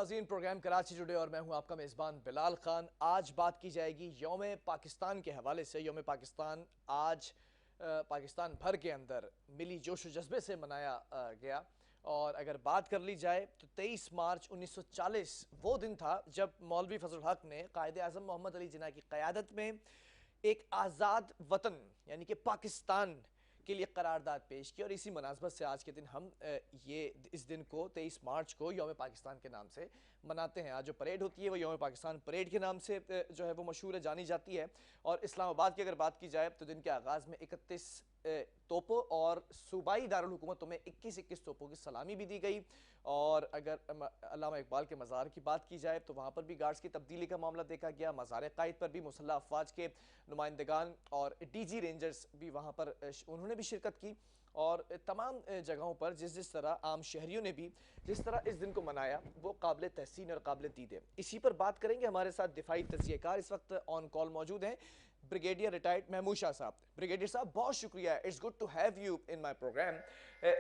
नाज़रीन, प्रोग्राम कराची जुड़े और मैं हूं आपका मेज़बान बिलाल खान। आज बात की जाएगी यौम पाकिस्तान के हवाले से। यौम पाकिस्तान आज पाकिस्तान भर के अंदर मिली जोश व जज्बे से मनाया गया। और अगर बात कर ली जाए तो 23 मार्च 1940 वो दिन था जब मौलवी फजल हक ने कायद आज़म मोहम्मद अली जिन्ना की क़यादत में एक आज़ाद वतन यानी कि पाकिस्तान के लिए करारदाद पेश की। और इसी मुनासबत से आज के दिन हम इस दिन को 23 मार्च को यौम पाकिस्तान के नाम से मनाते हैं। आज जो परेड होती है वो यौम पाकिस्तान परेड के नाम से जो है वो मशहूर है, जानी जाती है। और इस्लामाबाद की अगर बात की जाए तो दिन के आगाज़ में 31 तोपों और सूबाई दारुल हुकूमतों में 21 तोपों की सलामी भी दी गई। और अगर अल्लामा इकबाल के मज़ार की बात की जाए तो वहाँ पर भी गार्ड्स की तब्दीली का मामला देखा गया। मज़ार कायद पर भी मुसल्लह अफवाज के नुमाइंदगान और डीजी रेंजर्स भी वहाँ पर उन्होंने भी शिरकत की। और तमाम जगहों पर जिस तरह आम शहरियों ने भी जिस तरह इस दिन को मनाया वो काबिल तहसीन और काबिल दीद है। इसी पर बात करेंगे। हमारे साथ दिफाई तज्ज़ियेकार इस वक्त ऑन कॉल मौजूद हैं, ब्रिगेडियर रिटायर्ड महमूद शाह साहब। ब्रिगेडियर साहब, बहुत शुक्रिया, it's good to have you in my programme.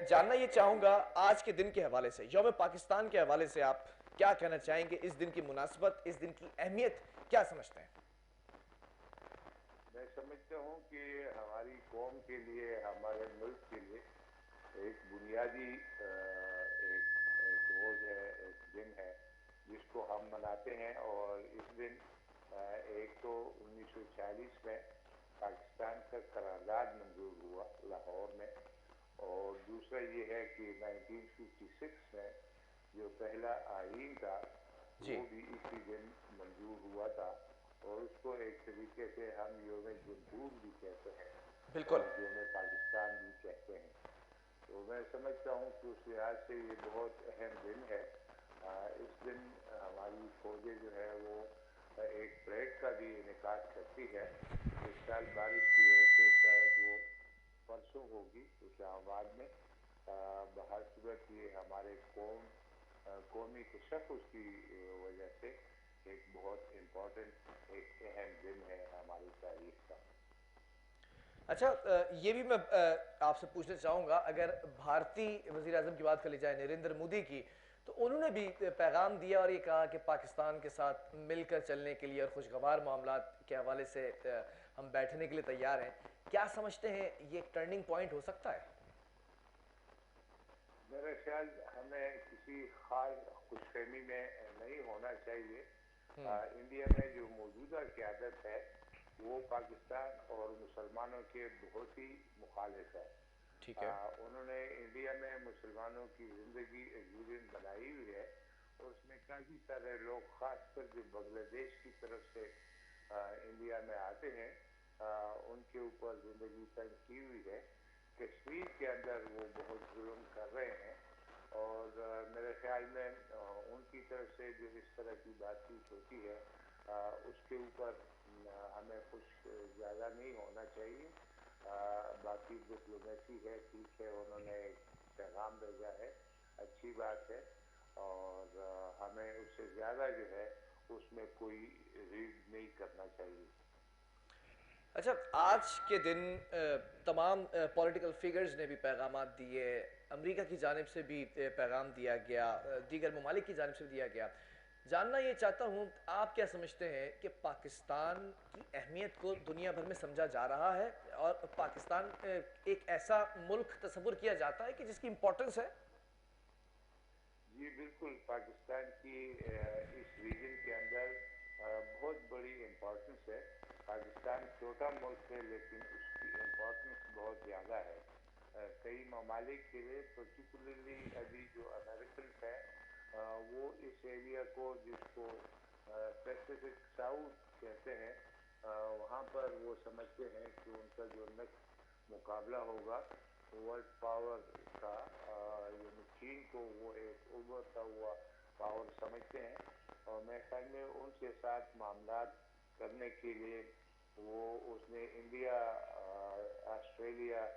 जानना ये चाहूँगा आज के दिन के हवाले से, यौम पाकिस्तान के हवाले से आप क्या कहना चाहेंगे? इस दिन की मुनासबत, इस दिन की अहमियत क्या समझते हैं? मैं समझता हूँ कि हमारी कौम के लिए, हमारे मुल्क के लिए एक बुनियादी एक रोज़ है, एक दिन है जिसको हम मनाते हैं। और इस दिन एक तो 1940 में पाकिस्तान का करारदाद मंजूर हुआ लाहौर में, और दूसरा ये है कि 1956 में जो पहला आईन था जी वो भी इसी दिन मंजूर हुआ था। और उसको एक तरीके से हम यौम जमहूर भी कहते हैं बिल्कुल। और यौम पाकिस्तान भी कहते हैं। तो मैं समझता हूँ कि उस लिहाज से ये बहुत अहम दिन है। इस दिन हमारी फौजें जो है वो एक परेड का भी इनेकाद करती है। इस साल बारिश की वजह से शायद वो परसों होगी इस्लामाबाद में। बहर सूरत ये हमारे कौमी तशक्कुस की वजह से एक बहुत इम्पोर्टेंट, एक अहम दिन है हमारी तारीख का। अच्छा, ये भी मैं आपसे पूछना चाहूँगा, अगर भारतीय वज़ीर आज़म की बात कर ली जाए नरेंद्र मोदी की, तो उन्होंने भी पैगाम दिया और ये कहा कि पाकिस्तान के साथ मिलकर चलने के लिए और खुशगवार मामलात के हवाले से हम बैठने के लिए तैयार हैं। क्या समझते हैं ये एक टर्निंग पॉइंट हो सकता है? मेरा ख्याल हमें किसी खास खुशफहमी में नहीं होना चाहिए। इंडिया में जो मौजूदा क़यादत है वो पाकिस्तान और मुसलमानों के बहुत ही मुखालिफ है। ठीक है। उन्होंने इंडिया में मुसलमानों की ज़िंदगी एक्सपीरियंस बनाई हुई है, और उसमें काफ़ी सारे लोग ख़ासकर जो बांग्लादेश की तरफ से इंडिया में आते हैं उनके ऊपर ज़िंदगी तंग की हुई है। कश्मीर के अंदर वो बहुत जुल्म कर रहे हैं, और मेरे ख्याल में उनकी तरफ से जो इस तरह की बातचीत होती है उसके ऊपर हमें कुछ ज़्यादा नहीं होना चाहिए। बाकी डिप्लोमेसी है, ठीक है, उन्होंने पैगाम भेजा है, अच्छी बात है। और हमें उससे ज़्यादा जो है उसमें कोई रीड नहीं करना चाहिए। अच्छा, आज के दिन तमाम पॉलिटिकल फिगर्स ने भी पैगाम दिए। अमेरिका की जानिब से भी पैगाम दिया गया, दीगर ममालिक की जानिब से भी दिया गया। जानना ये चाहता हूँ, आप क्या समझते हैं कि पाकिस्तान की अहमियत को दुनिया भर में समझा जा रहा है और पाकिस्तान एक ऐसा मुल्क तस्वुर किया जाता है कि जिसकी इम्पोर्टेंस है? जी बिल्कुल, पाकिस्तान की इस रीजन के अंदर बहुत बड़ी इम्पोर्टेंस है। पाकिस्तान छोटा मुल्क है लेकिन उसकी इम्पोर्टेंस बहुत ज़्यादा है कई ममालिक के लिए, पर्टिकुलरली अभी जो अमेरिकन है वो इस एरिया को, जिसको पैसिफिक साउथ कहते हैं, वहाँ पर वो समझते हैं कि उनका जो नेक्स्ट मुकाबला होगा वर्ल्ड पावर का, यानी चीन को वो एक उभरता हुआ पावर समझते हैं। और मैं ख्याल में उनके साथ मामलात करने के लिए वो उसने इंडिया, ऑस्ट्रेलिया,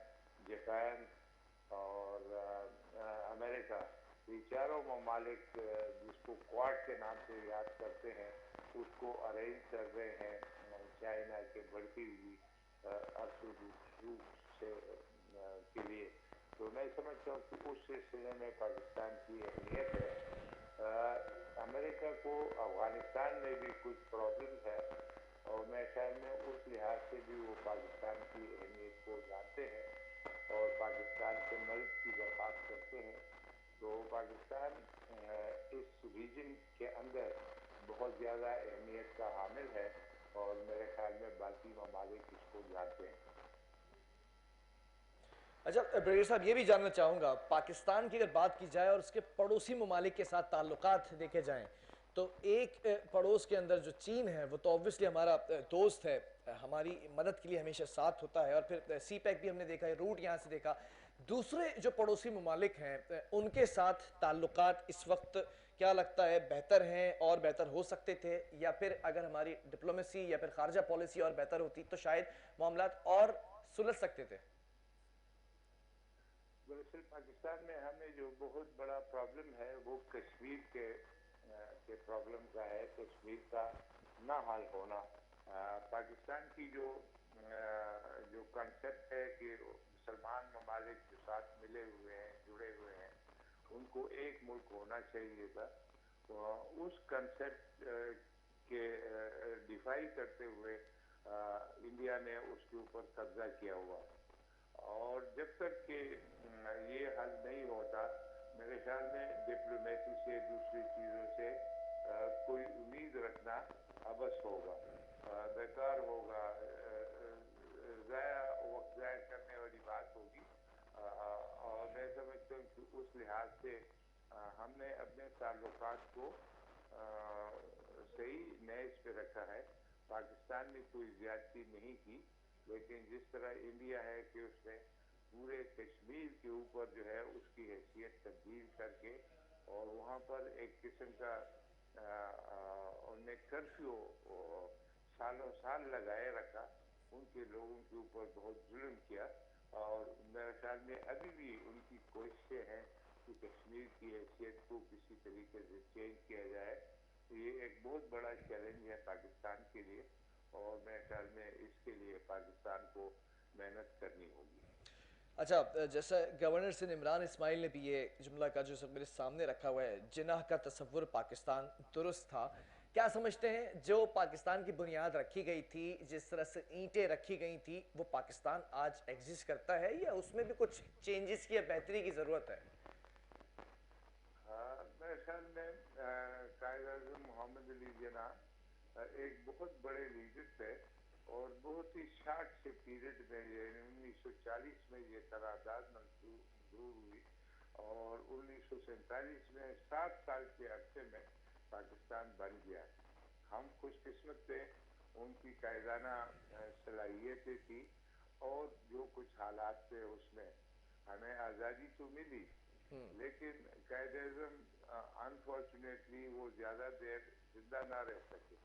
जापान और अमेरिका, ये चारों ममालिक जिसको क्वाड के नाम से याद करते हैं, उसको अरेंज कर रहे हैं चाइना के बढ़ती हुई अर्थव्यवस्था से के लिए। तो मैं समझता हूँ कि उस सिलसिले में पाकिस्तान की अहमियत है। अमेरिका को अफगानिस्तान में भी कुछ प्रॉब्लम है और मेरे ख्याल में उस लिहाज से भी वो पाकिस्तान की अहमियत को जानते हैं और पाकिस्तान से मदद की दरख्वास्त करते हैं। तो पाकिस्तान इस रीजन के अंदर बहुत ज़्यादा अहमियत का हामिल है और मेरे ख्याल में बाकी ममालिक इसको जानते हैं। अच्छा ब्रिगेडियर साहब, ये भी जानना चाहूँगा, पाकिस्तान की अगर बात की जाए और उसके पड़ोसी ममालिक के साथ ताल्लुकात देखे जाएँ, तो एक पड़ोस के अंदर जो चीन है वो तो ऑब्वियसली हमारा दोस्त है, हमारी मदद के लिए हमेशा साथ होता है, और फिर सी पैक भी हमने देखा है, रूट यहाँ से देखा। दूसरे जो पड़ोसी ममालिक हैं उनके साथ ताल्लुकात इस वक्त क्या लगता है बेहतर हैं और बेहतर हो सकते थे, या फिर अगर हमारी डिप्लोमेसी या फिर खारजा पॉलिसी और बेहतर होती तो शायद मामलात और सुलझ सकते थे? दरअसल पाकिस्तान में हमें जो बहुत बड़ा प्रॉब्लम है वो कश्मीर के प्रॉब्लम का है, कश्मीर का ना हल होना। पाकिस्तान की जो कॉन्सेप्ट है कि मुसलमान ममालिक जो साथ मिले हुए हैं, जुड़े हुए हैं, उनको एक मुल्क होना चाहिए था, तो उस कॉन्सेप्ट के डिफाई करते हुए इंडिया ने उसके ऊपर कब्जा किया हुआ है। और जब तक कि ये हल नहीं होता, मेरे ख्याल में डिप्लोमेसी से, दूसरी चीज़ों से कोई उम्मीद रखना अबस होगा, बेकार होगा, ज़ाया वक्त ज़ाया करने वाली बात होगी। और मैं समझता हूँ कि उस लिहाज से हमने अपने ताल्लुकात को सही नैज पे रखा है। पाकिस्तान ने कोई ज्यादती नहीं की, लेकिन जिस तरह इंडिया है कि उसने पूरे कश्मीर के ऊपर जो है उसकी हैसियत तब्दील करके और वहाँ पर एक किस्म का उन्हें कर्फ्यू सालों साल लगाए रखा, उनके लोगों के ऊपर बहुत जुल्म किया। और मेरे ख्याल में अभी भी उनकी कोशिशें हैं कि कश्मीर की हैसियत को किसी तरीके से चेंज किया जाए। तो ये एक बहुत बड़ा चैलेंज है पाकिस्तान के लिए और मेरे ख्याल में इसके लिए पाकिस्तान को मेहनत करनी होगी। अच्छा, जैसा गवर्नर सिंध इमरान इस्माइल ने भी ये जुमला का जो मेरे सामने रखा हुआ है, जिनाह का तसव्वुर पाकिस्तान दुरुस्त था, क्या समझते हैं जो पाकिस्तान की बुनियाद रखी गई थी, जिस तरह से ईंटें रखी गई थी, वो पाकिस्तान आज एग्जिस्ट करता है या उसमें भी कुछ चेंजेस की या बेहतरी की ज़रूरत है? मेरे ख्याल में कायद-ए-आज़म मोहम्मद अली जिन्ना एक बहुत बड़े लीडर थे और बहुत ही शॉर्ट से पीरियड में, ये 1940 में ये करारदाद मंजूर हुई और 1947 में 7 साल के अरसे में पाकिस्तान बन गया। हम खुशकिस्मत थे, उनकी कायदाना सलाहियतें थी और जो कुछ हालात थे उसमें हमें आज़ादी तो मिली, लेकिन कायद-ए-आज़म अनफॉर्चुनेटली वो ज़्यादा देर जिंदा ना रह सके।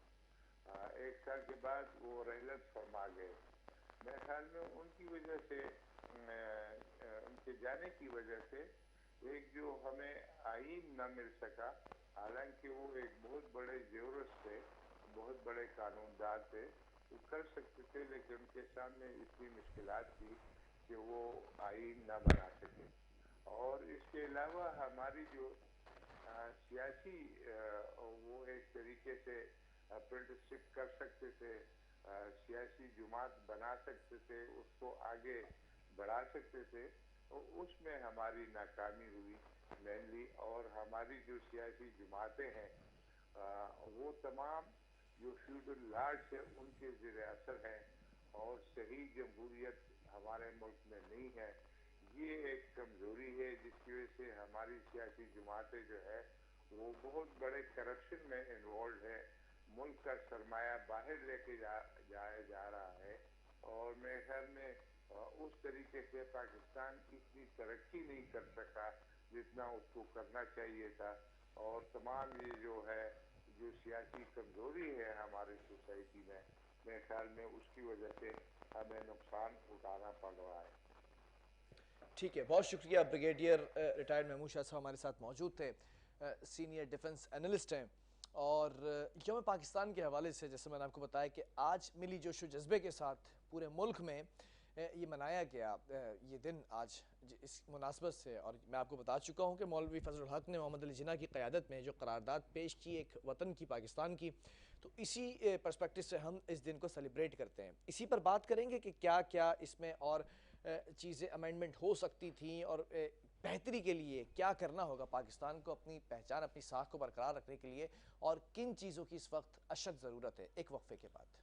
1 साल के बाद वो रहलत फरमा गए। मेरे ख्याल में उनकी वजह से, उनके जाने की वजह से एक जो हमें आईन न मिल सका, हालांकि वो एक बहुत बड़े ज्यूरिस्ट थे, बहुत बड़े कानूनदार थे, वो कर सकते थे, लेकिन उनके सामने इतनी मुश्किलात थी कि वो आईन न बना सके। और इसके अलावा हमारी जो सियासी वो एक तरीके से अप्रेंटिसशिप कर सकते थे, सियासी जुमात बना सकते थे, उसको आगे बढ़ा सकते थे, और उसमें हमारी नाकामी हुई मेनली। और हमारी जो सियासी जुमातें हैं वो तमाम जो फ्यूडल लॉर्ड्स है उनके ज़ेर असर हैं और सही जमहूरियत हमारे मुल्क में नहीं है। ये एक कमजोरी है जिसकी वजह से हमारी सियासी जमातें जो है वो बहुत बड़े करप्शन में इन्वॉल्व है, मुल्क का सरमाया बाहर लेके जाया जा रहा है। और मेरे ख्याल में उस तरीके से पाकिस्तान इतनी तरक्की नहीं कर सका जितना उसको करना चाहिए था। और तमाम ये जो है जो सियासी कमजोरी है हमारी सोसाइटी में, मेरे ख्याल में उसकी वजह से हमें नुकसान उठाना पड़ रहा है। ठीक है, बहुत शुक्रिया ब्रिगेडियर रिटायर्ड महमूद शाह साहब हमारे साथ मौजूद थे, सीनियर डिफेंस एनालिस्ट हैं। और यौम पाकिस्तान के हवाले से जैसे मैंने आपको बताया कि आज मिली जोशो जज्बे के साथ पूरे मुल्क में یہ منایا گیا یہ دن آج اس مناسبت سے، اور میں آپ کو بتا چکا ہوں کہ مولوی فضل الحق نے محمد علی جناح کی قیادت میں جو قرارداد پیش کی ایک وطن کی، پاکستان کی، تو اسی پرسپیکٹو سے ہم اس دن کو سیلیبریٹ کرتے ہیں۔ اسی پر بات کریں گے کہ کیا کیا اس میں اور چیزیں امینڈمنٹ ہو سکتی تھیں، اور بہتری کے لیے کیا کرنا ہوگا پاکستان کو اپنی پہچان، اپنی ساکھ کو برقرار رکھنے کے لیے، اور کن چیزوں کی اس وقت اشد ضرورت ہے۔ ایک وقفے کے بعد